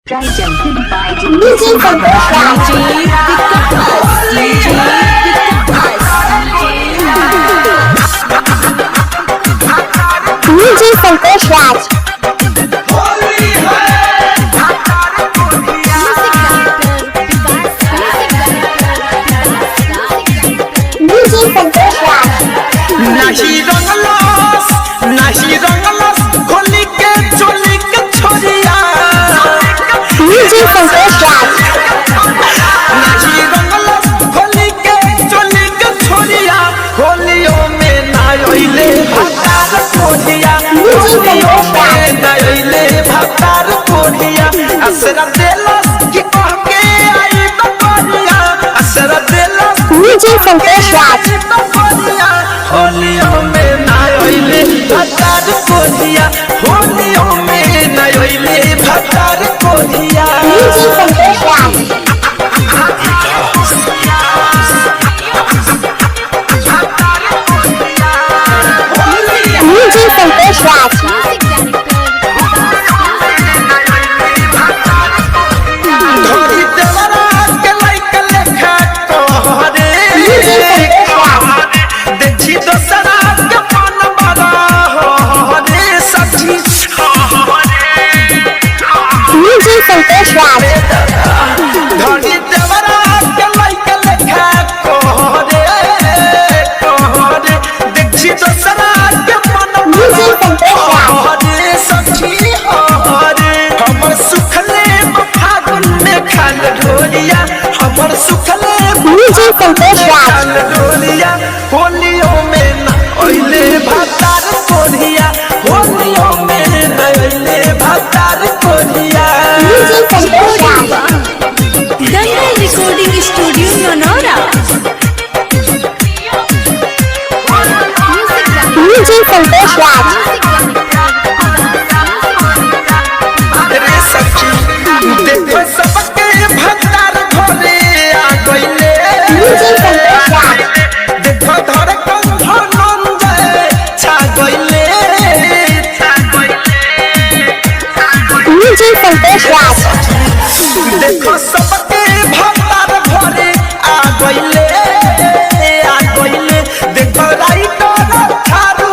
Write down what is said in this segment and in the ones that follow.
Presented by DJ Santosh Raj. नाही रंगलस होली के चोली के छोरिया DJ Santosh Raj. नाही रंगलस होली के चोली के छोरिया होलियों में ना आइले भतार कोढ़िया होलियों में ना आइले भतार कोढ़िया असरा देलस कि कह के आई बकोरिया असरा देलस DJ Santosh Raj. होलियों में ना आइले भतार कोढ़िया होलियों में ना आइले भतार कोढ़िया DJ Santosh Raj. DJ Santosh Raj. धोरी देवरा के लाइक लेखा तोहरे देखी दोसरा के मन बड़ा हो रे सखी DJ Santosh Raj. धोरी देवरा के लाइक लेखा तोहरे देखी दोसरा के मन बड़ा रे सखी हमर सुखले फागुन में खाल ढोलिया हमर सुखले DJ Santosh Raj. ढोलिया होलियों में ना ओइले भतार कोढ़िया होलियों में ना ओइले भतार कोढ़िया DJ Santosh Raj. Dangay Recording Studio Nonora. DJ Santosh Raj. रे सखी देखो सबके भतार घरे आ गइले DJ Santosh Raj. देखो धर कंधनन जाए छा गइले DJ Santosh Raj. देखो सबके भतार घरे आ गइले देखो राइटर थारू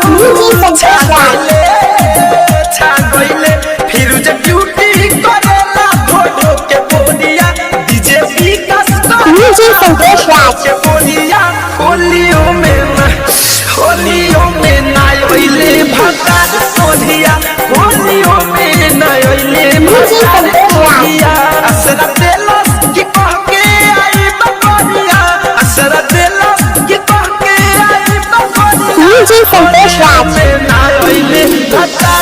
छा गइले फिर जे ड्यूटी करेला धोधो के बोलिया डीजे विकास DJ Santosh Raj. के बोलिया होलियों में ना आइले भतार कोढ़िया होलियों में ना आइले भतार कोढ़िया असरा देलस कि कह के आई बकोरिया असरा देलस कि कह के आई बकोरिया DJ Santosh Raj. में ना आइले भतार